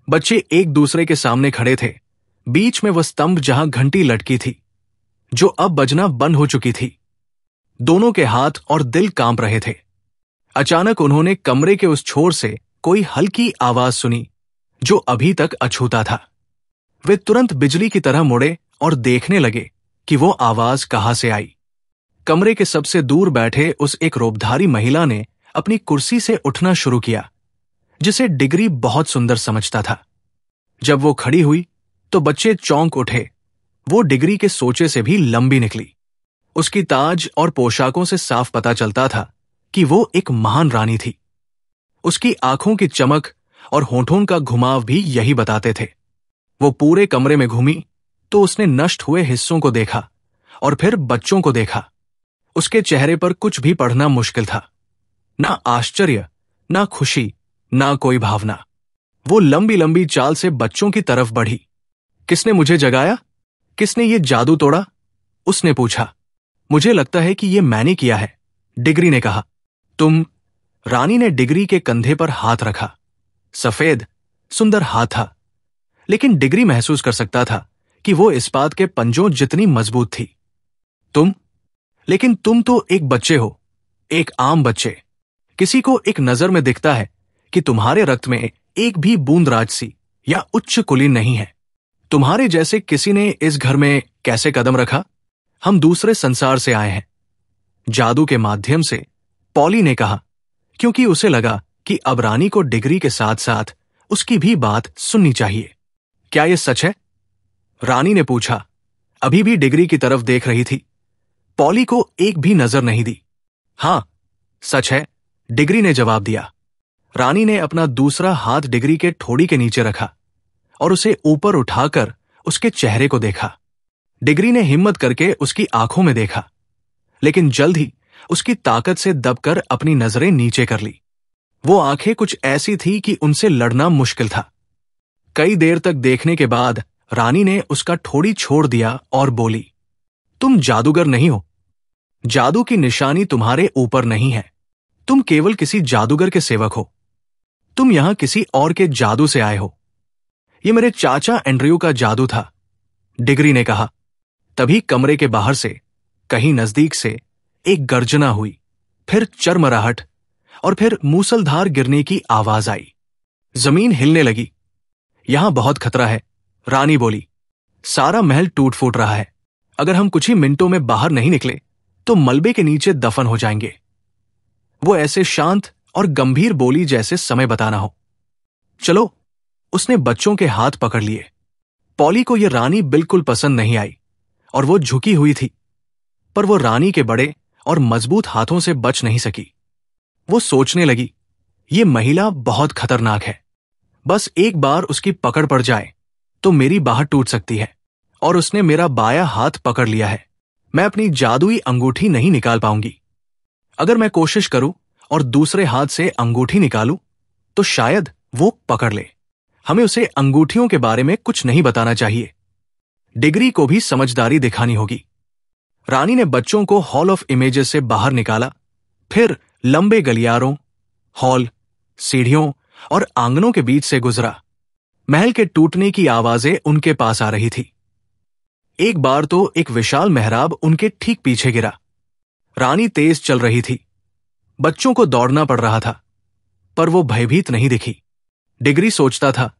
बच्चे एक दूसरे के सामने खड़े थे, बीच में वह स्तंभ जहां घंटी लटकी थी, जो अब बजना बंद हो चुकी थी। दोनों के हाथ और दिल कांप रहे थे। अचानक उन्होंने कमरे के उस छोर से कोई हल्की आवाज सुनी, जो अभी तक अछूता था। वे तुरंत बिजली की तरह मुड़े और देखने लगे कि वो आवाज कहां से आई। कमरे के सबसे दूर बैठे उस एक रूपधारी महिला ने अपनी कुर्सी से उठना शुरू किया, जिसे डिग्री बहुत सुंदर समझता था। जब वो खड़ी हुई तो बच्चे चौंक उठे। वो डिग्री के सोचे से भी लंबी निकली। उसकी ताज और पोशाकों से साफ पता चलता था कि वो एक महान रानी थी। उसकी आंखों की चमक और होठों का घुमाव भी यही बताते थे। वो पूरे कमरे में घूमी तो उसने नष्ट हुए हिस्सों को देखा और फिर बच्चों को देखा। उसके चेहरे पर कुछ भी पढ़ना मुश्किल था, ना आश्चर्य, ना खुशी, ना कोई भावना। वो लंबी लंबी चाल से बच्चों की तरफ बढ़ी। किसने मुझे जगाया? किसने ये जादू तोड़ा? उसने पूछा। मुझे लगता है कि ये मैंने किया है, डिग्री ने कहा। तुम? रानी ने डिग्री के कंधे पर हाथ रखा। सफेद सुंदर हाथ था, लेकिन डिग्री महसूस कर सकता था कि वो इस्पात के पंजों जितनी मजबूत थी। तुम? लेकिन तुम तो एक बच्चे हो, एक आम बच्चे। किसी को एक नजर में दिखता है कि तुम्हारे रक्त में एक भी बूंद राजसी या उच्च कुलीन नहीं है। तुम्हारे जैसे किसी ने इस घर में कैसे कदम रखा? हम दूसरे संसार से आए हैं, जादू के माध्यम से, पॉली ने कहा, क्योंकि उसे लगा कि अब रानी को डिग्री के साथ साथ उसकी भी बात सुननी चाहिए। क्या यह सच है? रानी ने पूछा, अभी भी डिग्री की तरफ देख रही थी। पॉली को एक भी नजर नहीं दी। हां, सच है, डिग्री ने जवाब दिया। रानी ने अपना दूसरा हाथ डिग्री के ठोड़ी के नीचे रखा और उसे ऊपर उठाकर उसके चेहरे को देखा। डिग्री ने हिम्मत करके उसकी आंखों में देखा, लेकिन जल्द ही उसकी ताकत से दबकर अपनी नजरें नीचे कर ली। वो आंखें कुछ ऐसी थी कि उनसे लड़ना मुश्किल था। कई देर तक देखने के बाद रानी ने उसका ठोड़ी छोड़ दिया और बोली, तुम जादूगर नहीं हो। जादू की निशानी तुम्हारे ऊपर नहीं है। तुम केवल किसी जादूगर के सेवक हो। तुम यहां किसी और के जादू से आए हो। ये मेरे चाचा एंड्रयू का जादू था, डिग्री ने कहा। तभी कमरे के बाहर से, कहीं नजदीक से, एक गर्जना हुई, फिर चरमराहट और फिर मूसलधार गिरने की आवाज आई। जमीन हिलने लगी। यहां बहुत खतरा है, रानी बोली। सारा महल टूट फूट रहा है। अगर हम कुछ ही मिनटों में बाहर नहीं निकले तो मलबे के नीचे दफन हो जाएंगे। वो ऐसे शांत और गंभीर बोली जैसे समय बताना हो। चलो, उसने बच्चों के हाथ पकड़ लिए। पॉली को यह रानी बिल्कुल पसंद नहीं आई और वो झुकी हुई थी, पर वो रानी के बड़े और मजबूत हाथों से बच नहीं सकी। वो सोचने लगी, ये महिला बहुत खतरनाक है। बस एक बार उसकी पकड़ पड़ जाए तो मेरी बाह टूट सकती है। और उसने मेरा बायां हाथ पकड़ लिया है। मैं अपनी जादुई अंगूठी नहीं निकाल पाऊंगी। अगर मैं कोशिश करूं और दूसरे हाथ से अंगूठी निकालूं तो शायद वो पकड़ ले। हमें उसे अंगूठियों के बारे में कुछ नहीं बताना चाहिए। डिग्री को भी समझदारी दिखानी होगी। रानी ने बच्चों को हॉल ऑफ इमेजेस से बाहर निकाला, फिर लंबे गलियारों, हॉल, सीढ़ियों और आंगनों के बीच से गुजरा। महल के टूटने की आवाजें उनके पास आ रही थी। एक बार तो एक विशाल मेहराब उनके ठीक पीछे गिरा। रानी तेज चल रही थी। बच्चों को दौड़ना पड़ रहा था, पर वो भयभीत नहीं दिखी। डिग्री सोचता था,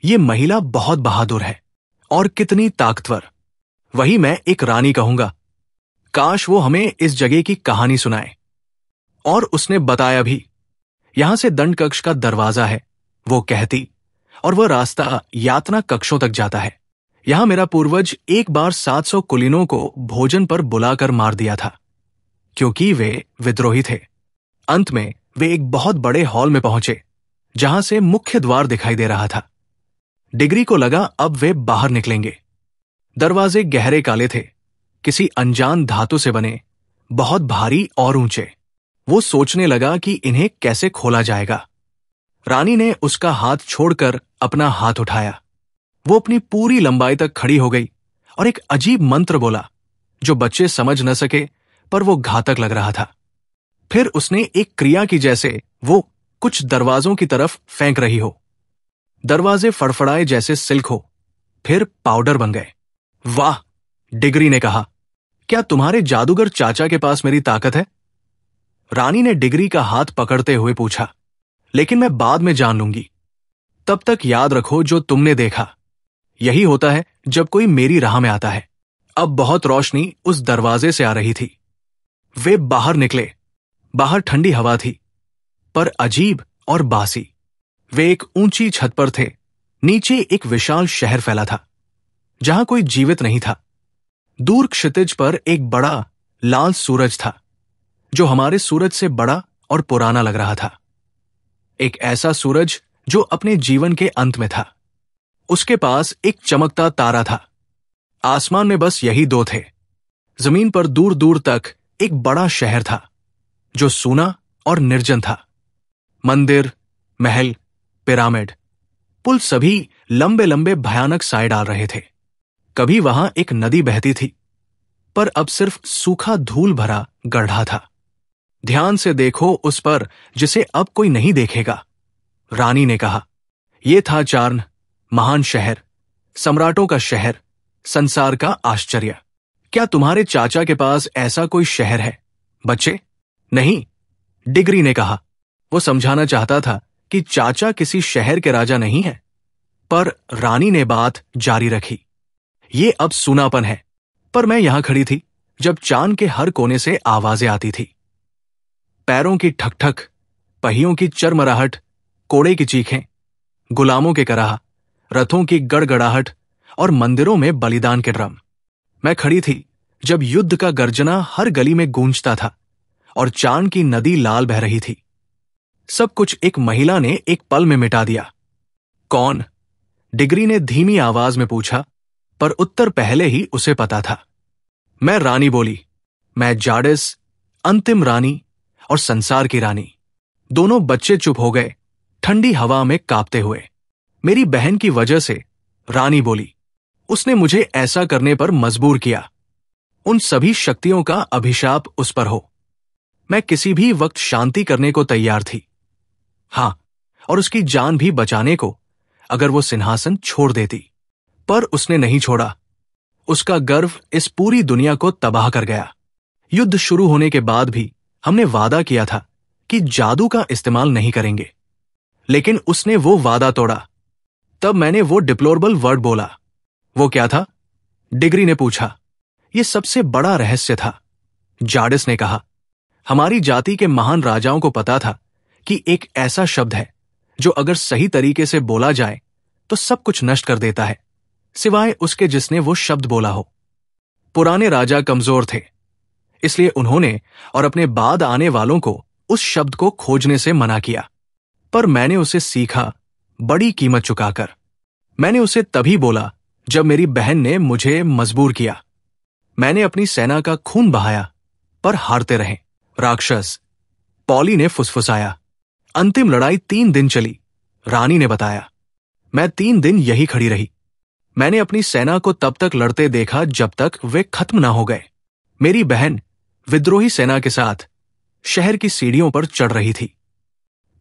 ये महिला बहुत बहादुर है और कितनी ताकतवर। वही मैं एक रानी कहूंगा। काश वो हमें इस जगह की कहानी सुनाए। और उसने बताया भी। यहां से दंड कक्ष का दरवाजा है, वो कहती, और वह रास्ता यातना कक्षों तक जाता है। यहां मेरा पूर्वज एक बार 700 कुलीनों को भोजन पर बुलाकर मार दिया था, क्योंकि वे विद्रोही थे। अंत में वे एक बहुत बड़े हॉल में पहुंचे, जहां से मुख्य द्वार दिखाई दे रहा था। डिग्री को लगा अब वे बाहर निकलेंगे। दरवाजे गहरे काले थे, किसी अनजान धातु से बने, बहुत भारी और ऊंचे। वो सोचने लगा कि इन्हें कैसे खोला जाएगा। रानी ने उसका हाथ छोड़कर अपना हाथ उठाया। वो अपनी पूरी लंबाई तक खड़ी हो गई और एक अजीब मंत्र बोला, जो बच्चे समझ न सके, पर वो घातक लग रहा था। फिर उसने एक क्रिया की जैसे वो कुछ दरवाजों की तरफ फेंक रही हो। दरवाजे फड़फड़ाए जैसे सिल्क हो, फिर पाउडर बन गए। वाह, डिगरी ने कहा, क्या तुम्हारे जादूगर चाचा के पास मेरी ताकत है? रानी ने डिगरी का हाथ पकड़ते हुए पूछा, लेकिन मैं बाद में जान लूंगी। तब तक याद रखो जो तुमने देखा। यही होता है जब कोई मेरी राह में आता है। अब बहुत रोशनी उस दरवाजे से आ रही थी। वे बाहर निकले। बाहर ठंडी हवा थी, पर अजीब और बासी। वे एक ऊंची छत पर थे। नीचे एक विशाल शहर फैला था, जहां कोई जीवित नहीं था। दूर क्षितिज पर एक बड़ा लाल सूरज था, जो हमारे सूरज से बड़ा और पुराना लग रहा था। एक ऐसा सूरज जो अपने जीवन के अंत में था। उसके पास एक चमकता तारा था। आसमान में बस यही दो थे। जमीन पर दूर दूर तक एक बड़ा शहर था, जो सूना और निर्जन था। मंदिर, महल, पिरामिड, पुल सभी लंबे लंबे भयानक साए डाल रहे थे। कभी वहां एक नदी बहती थी, पर अब सिर्फ सूखा धूल भरा गड्ढा था। ध्यान से देखो उस पर, जिसे अब कोई नहीं देखेगा, रानी ने कहा। यह था चार्न, महान शहर, सम्राटों का शहर, संसार का आश्चर्य। क्या तुम्हारे चाचा के पास ऐसा कोई शहर है, बच्चे? नहीं, डिगरी ने कहा। वो समझाना चाहता था कि चाचा किसी शहर के राजा नहीं है, पर रानी ने बात जारी रखी। ये अब सूनापन है, पर मैं यहां खड़ी थी जब चांद के हर कोने से आवाजें आती थी। पैरों की ठक-ठक, पहियों की चरमराहट, कोड़े की चीखें, गुलामों के कराह, रथों की गड़गड़ाहट और मंदिरों में बलिदान के ड्रम। मैं खड़ी थी जब युद्ध का गर्जना हर गली में गूंजता था और चांद की नदी लाल बह रही थी। सब कुछ एक महिला ने एक पल में मिटा दिया। कौन? डिगरी ने धीमी आवाज में पूछा, पर उत्तर पहले ही उसे पता था। मैं रानी बोली। मैं जाडिस, अंतिम रानी और संसार की रानी। दोनों बच्चे चुप हो गए, ठंडी हवा में कांपते हुए। मेरी बहन की वजह से, रानी बोली। उसने मुझे ऐसा करने पर मजबूर किया। उन सभी शक्तियों का अभिशाप उस पर हो। मैं किसी भी वक्त शांति करने को तैयार थी। हां, और उसकी जान भी बचाने को, अगर वो सिंहासन छोड़ देती। पर उसने नहीं छोड़ा। उसका गर्व इस पूरी दुनिया को तबाह कर गया। युद्ध शुरू होने के बाद भी हमने वादा किया था कि जादू का इस्तेमाल नहीं करेंगे, लेकिन उसने वो वादा तोड़ा। तब मैंने वो डिप्लोरेबल वर्ड बोला। वो क्या था? डिगरी ने पूछा। यह सबसे बड़ा रहस्य था, जाडिस ने कहा। हमारी जाति के महान राजाओं को पता था कि एक ऐसा शब्द है जो अगर सही तरीके से बोला जाए तो सब कुछ नष्ट कर देता है, सिवाय उसके जिसने वो शब्द बोला हो। पुराने राजा कमजोर थे, इसलिए उन्होंने और अपने बाद आने वालों को उस शब्द को खोजने से मना किया। पर मैंने उसे सीखा, बड़ी कीमत चुकाकर। मैंने उसे तभी बोला जब मेरी बहन ने मुझे मजबूर किया। मैंने अपनी सेना का खून बहाया, पर हारते रहे। राक्षस, पॉली ने फुसफुसाया। अंतिम लड़ाई 3 दिन चली, रानी ने बताया। मैं 3 दिन यही खड़ी रही। मैंने अपनी सेना को तब तक लड़ते देखा जब तक वे खत्म ना हो गए। मेरी बहन विद्रोही सेना के साथ शहर की सीढ़ियों पर चढ़ रही थी।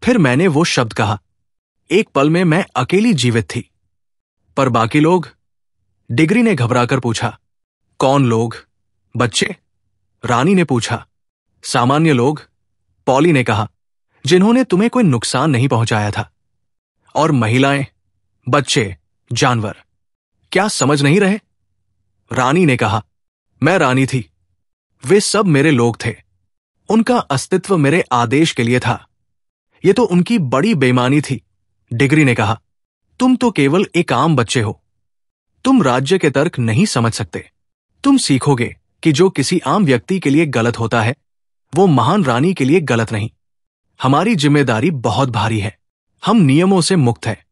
फिर मैंने वो शब्द कहा। एक पल में मैं अकेली जीवित थी। पर बाकी लोग? डिगरी ने घबराकर पूछा। कौन लोग, बच्चे? रानी ने पूछा। सामान्य लोग, पॉली ने कहा, जिन्होंने तुम्हें कोई नुकसान नहीं पहुंचाया था। और महिलाएं, बच्चे, जानवर। क्या समझ नहीं रहे? रानी ने कहा। मैं रानी थी, वे सब मेरे लोग थे। उनका अस्तित्व मेरे आदेश के लिए था। यह तो उनकी बड़ी बेईमानी थी, डिगरी ने कहा। तुम तो केवल एक आम बच्चे हो। तुम राज्य के तर्क नहीं समझ सकते। तुम सीखोगे कि जो किसी आम व्यक्ति के लिए गलत होता है, वो महान रानी के लिए गलत नहीं। हमारी जिम्मेदारी बहुत भारी है। हम नियमों से मुक्त हैं।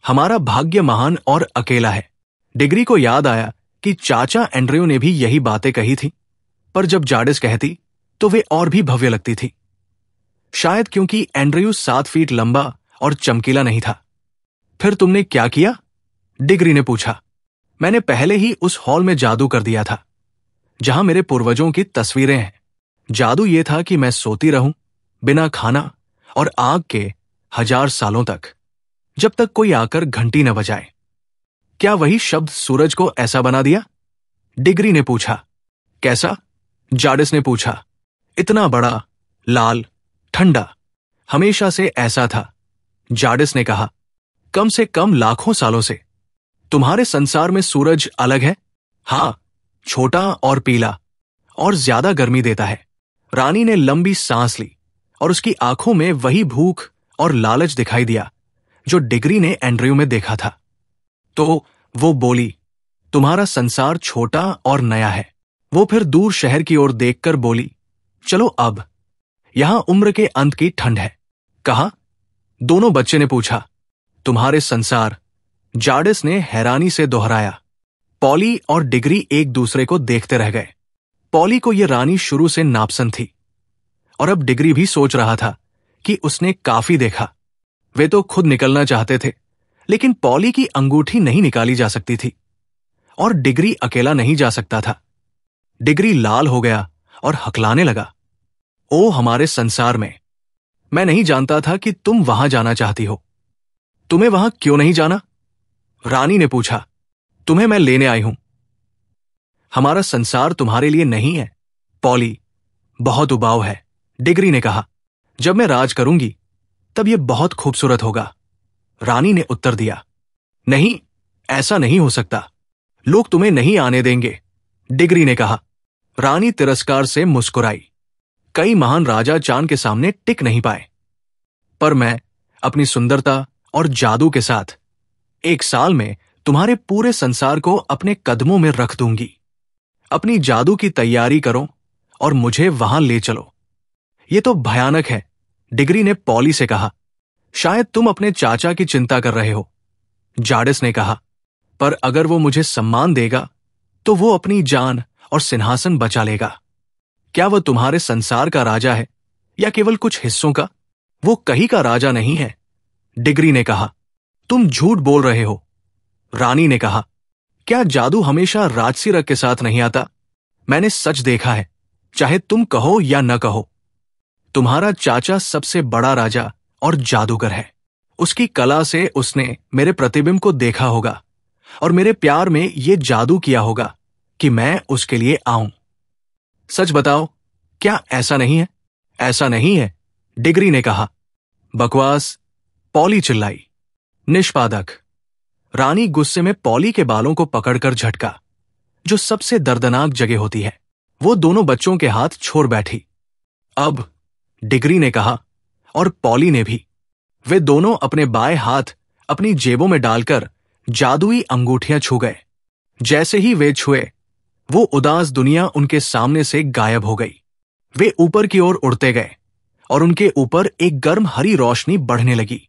हमारा भाग्य महान और अकेला है। डिगरी को याद आया कि चाचा एंड्रयू ने भी यही बातें कही थी, पर जब जाडिस कहती तो वे और भी भव्य लगती थी। शायद क्योंकि एंड्रयू 7 फीट लंबा और चमकीला नहीं था। फिर तुमने क्या किया? डिगरी ने पूछा। मैंने पहले ही उस हॉल में जादू कर दिया था, जहां मेरे पूर्वजों की तस्वीरें हैं। जादू यह था कि मैं सोती रहूं, बिना खाना और आग के 1000 सालों तक। जब तक कोई आकर घंटी न बजाए। क्या वही शब्द सूरज को ऐसा बना दिया? डिग्री ने पूछा। कैसा? जाडिस ने पूछा। इतना बड़ा, लाल, ठंडा, हमेशा से ऐसा था। जाडिस ने कहा। कम से कम लाखों सालों से। तुम्हारे संसार में सूरज अलग है? हाँ, छोटा और पीला, और ज्यादा गर्मी देता है। रानी ने लंबी सांस ली और उसकी आंखों में वही भूख और लालच दिखाई दिया जो डिग्री ने एंड्रयू में देखा था। तो वो बोली, तुम्हारा संसार छोटा और नया है। वो फिर दूर शहर की ओर देखकर बोली, चलो अब, यहां उम्र के अंत की ठंड है। कहा? दोनों बच्चे ने पूछा। तुम्हारे संसार, जाडिस ने हैरानी से दोहराया। पॉली और डिग्री एक दूसरे को देखते रह गए। पॉली को यह रानी शुरू से नापसंद थी, और अब डिग्री भी सोच रहा था कि उसने काफी देखा। वे तो खुद निकलना चाहते थे, लेकिन पॉली की अंगूठी नहीं निकाली जा सकती थी, और डिग्री अकेला नहीं जा सकता था। डिग्री लाल हो गया और हकलाने लगा। ओ हमारे संसार में, मैं नहीं जानता था कि तुम वहां जाना चाहती हो। तुम्हें वहां क्यों नहीं जाना? रानी ने पूछा। तुम्हें मैं लेने आई हूं। हमारा संसार तुम्हारे लिए नहीं है, पॉली, बहुत उबाऊ है, डिग्री ने कहा। जब मैं राज करूंगी तब यह बहुत खूबसूरत होगा, रानी ने उत्तर दिया। नहीं, ऐसा नहीं हो सकता, लोग तुम्हें नहीं आने देंगे, डिग्री ने कहा। रानी तिरस्कार से मुस्कुराई। कई महान राजा चांद के सामने टिक नहीं पाए, पर मैं अपनी सुंदरता और जादू के साथ 1 साल में तुम्हारे पूरे संसार को अपने कदमों में रख दूंगी। अपनी जादू की तैयारी करो और मुझे वहां ले चलो। यह तो भयानक है, डिग्री ने पॉली से कहा। शायद तुम अपने चाचा की चिंता कर रहे हो, जाडिस ने कहा। पर अगर वो मुझे सम्मान देगा तो वो अपनी जान और सिंहासन बचा लेगा। क्या वह तुम्हारे संसार का राजा है या केवल कुछ हिस्सों का? वो कहीं का राजा नहीं है, डिग्री ने कहा। तुम झूठ बोल रहे हो, रानी ने कहा। क्या जादू हमेशा राजसी रंग के साथ नहीं आता? मैंने सच देखा है, चाहे तुम कहो या न कहो। तुम्हारा चाचा सबसे बड़ा राजा और जादूगर है। उसकी कला से उसने मेरे प्रतिबिंब को देखा होगा और मेरे प्यार में ये जादू किया होगा कि मैं उसके लिए आऊं। सच बताओ, क्या ऐसा नहीं है? ऐसा नहीं है, डिग्री ने कहा। बकवास, पॉली चिल्लाई। निष्पादक। रानी गुस्से में पॉली के बालों को पकड़कर झटका, जो सबसे दर्दनाक जगह होती है। वो दोनों बच्चों के हाथ छोड़ बैठी। अब, डिग्री ने कहा, और पॉली ने भी। वे दोनों अपने बाएं हाथ अपनी जेबों में डालकर जादुई अंगूठियां छू गए। जैसे ही वे छुए, वो उदास दुनिया उनके सामने से गायब हो गई। वे ऊपर की ओर उड़ते गए और उनके ऊपर एक गर्म हरी रोशनी बढ़ने लगी।